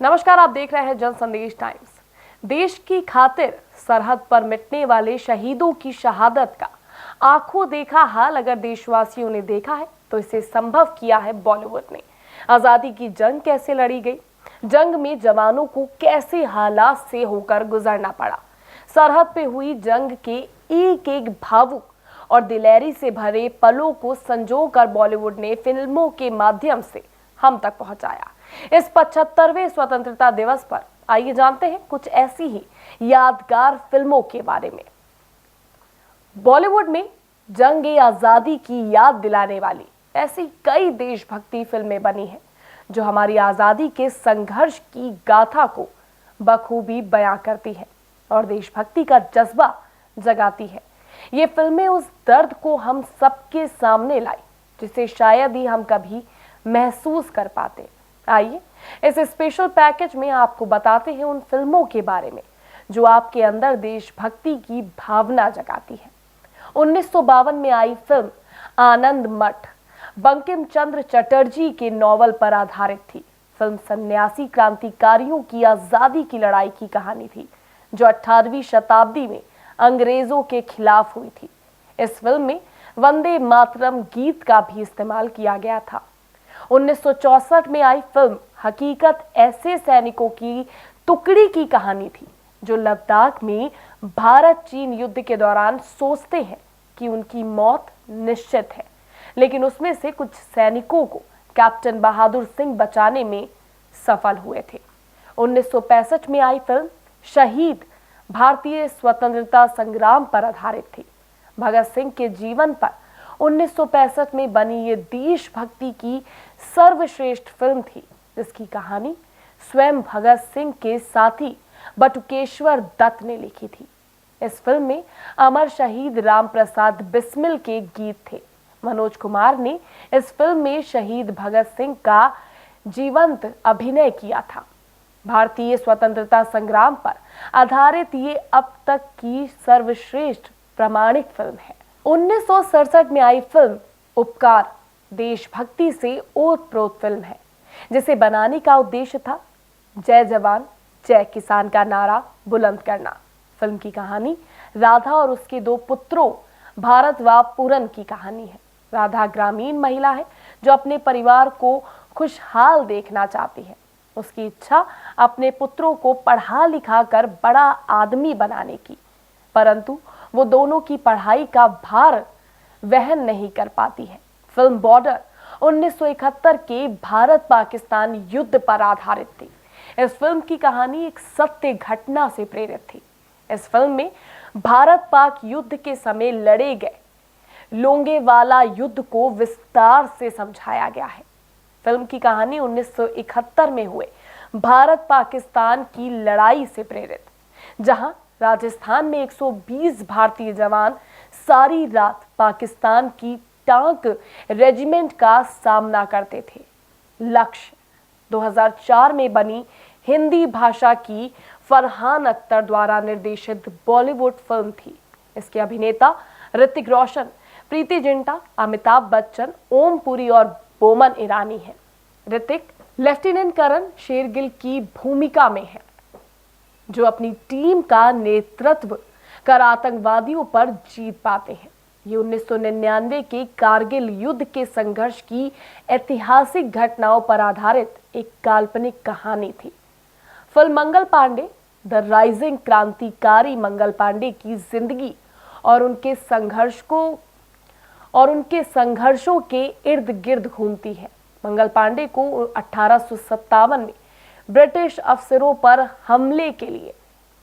नमस्कार, आप देख रहे हैं जन संदेश टाइम्स। देश की खातिर सरहद पर मिटने वाले शहीदों की शहादत का आंखों देखा हाल अगर देशवासियों ने देखा है तो इसे संभव किया है बॉलीवुड ने। आजादी की जंग कैसे लड़ी गई, जंग में जवानों को कैसे हालात से होकर गुजरना पड़ा, सरहद पे हुई जंग के एक एक भावुक और दिलेरी से भरे पलों को संजोकर बॉलीवुड ने फिल्मों के माध्यम से हम तक पहुंचाया। इस 75वें स्वतंत्रता दिवस पर आइए जानते हैं कुछ ऐसी ही यादगार फिल्मों के बारे में। बॉलीवुड में जंग आजादी की याद दिलाने वाली ऐसी कई देशभक्ति फिल्में बनी हैं जो हमारी आजादी के संघर्ष की गाथा को बखूबी बयां करती है और देशभक्ति का जज्बा जगाती है। ये फिल्में उस दर्द को हम सबके सामने लाई जिसे शायद ही हम कभी महसूस कर पाते। आइए इस स्पेशल पैकेज में आपको बताते हैं उन फिल्मों के बारे में जो आपके अंदर देशभक्ति की भावना जगाती है। 1952 में आई फिल्म आनंद मठ बंकिम चंद्र चटर्जी के नॉवल पर आधारित थी। फिल्म सन्यासी क्रांतिकारियों की आजादी की लड़ाई की कहानी थी जो 18वीं शताब्दी में अंग्रेजों के खिलाफ हुई थी। इस फिल्म में वंदे मातरम गीत का भी इस्तेमाल किया गया था। 1964 में आई फिल्म हकीकत ऐसे सैनिकों की टुकड़ी की कहानी थी जो लद्दाख में भारत चीन युद्ध के दौरान सोचते हैं कि उनकी मौत निश्चित है, लेकिन उसमें से कुछ सैनिकों को कैप्टन बहादुर सिंह बचाने में सफल हुए थे। 1965 में आई फिल्म शहीद भारतीय स्वतंत्रता संग्राम पर आधारित थी। भगत सिंह के जीवन पर 1965 में बनी ये देशभक्ति की सर्वश्रेष्ठ फिल्म थी जिसकी कहानी स्वयं भगत सिंह के साथी बटुकेश्वर दत्त ने लिखी थी। इस फिल्म में अमर शहीद राम प्रसाद बिस्मिल के गीत थे। मनोज कुमार ने इस फिल्म में शहीद भगत सिंह का जीवंत अभिनय किया था। भारतीय स्वतंत्रता संग्राम पर आधारित ये अब तक की सर्वश्रेष्ठ प्रामाणिक फिल्म है। 1967 में आई फिल्म उपकार देशभक्ति से ओतप्रोत फिल्म है जिसे बनाने का उद्देश्य था जय जवान जय किसान का नारा बुलंद करना। फिल्म की कहानी राधा और उसके दो पुत्रों भारत व पूरन की कहानी है। राधा ग्रामीण महिला है जो अपने परिवार को खुशहाल देखना चाहती है। उसकी इच्छा अपने पुत्रों को पढ़ा लिखा कर बड़ा आदमी बनाने की, परंतु वो दोनों की पढ़ाई का भार वहन नहीं कर पाती है। फिल्म बॉर्डर 1971 के भारत पाकिस्तान युद्ध पर आधारित थी। इस फिल्म की कहानी एक सत्य घटना से प्रेरित थी। इस फिल्म में भारत पाक युद्ध के समय लड़े गए लोंगेवाला युद्ध को विस्तार से समझाया गया है। फिल्म की कहानी 1971 में हुए भारत पाकिस्तान की लड़ाई से प्रेरित, जहां राजस्थान में 120 भारतीय जवान सारी रात पाकिस्तान की टैंक रेजिमेंट का सामना करते थे। लक्ष्य 2004 में बनी हिंदी भाषा की फरहान अख्तर द्वारा निर्देशित बॉलीवुड फिल्म थी। इसके अभिनेता ऋतिक रोशन, प्रीति जिंटा, अमिताभ बच्चन, ओम पुरी और बोमन ईरानी हैं। ऋतिक लेफ्टिनेंट कर्नल शेरगिल की भूमिका में है जो अपनी टीम का नेतृत्व कर आतंकवादियों पर जीत पाते हैं। ये 1999 के कारगिल युद्ध के संघर्ष की ऐतिहासिक घटनाओं पर आधारित एक काल्पनिक कहानी थी। Film Mangal Pandey the rising क्रांतिकारी मंगल पांडे की जिंदगी और उनके संघर्षों के इर्द गिर्द घूमती है। मंगल पांडे को 1857 में ब्रिटिश अफसरों पर हमले के लिए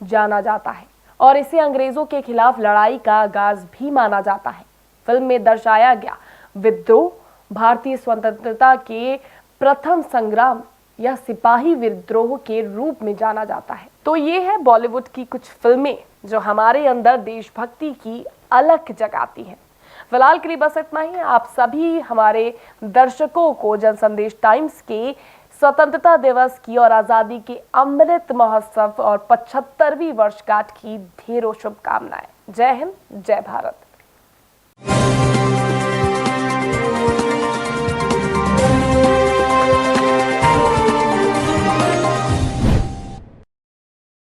जाना जाता है और इसे अंग्रेजों के खिलाफ लड़ाई का आगाज भी माना जाता है। फिल्म में दर्शाया गया विद्रोह भारतीय स्वतंत्रता के प्रथम संग्राम या सिपाही विद्रोह के रूप में जाना जाता है। तो ये है बॉलीवुड की कुछ फिल्में जो हमारे अंदर देशभक्ति की अलख जगाती हैं। फिलहाल के लिए बस इतना ही। आप सभी हमारे दर्शकों को जन संदेश टाइम्स के स्वतंत्रता दिवस की और आजादी के अमृत महोत्सव और 75वीं वर्षगांठ की ढेरों शुभकामनाएं। जय हिंद, जय भारत।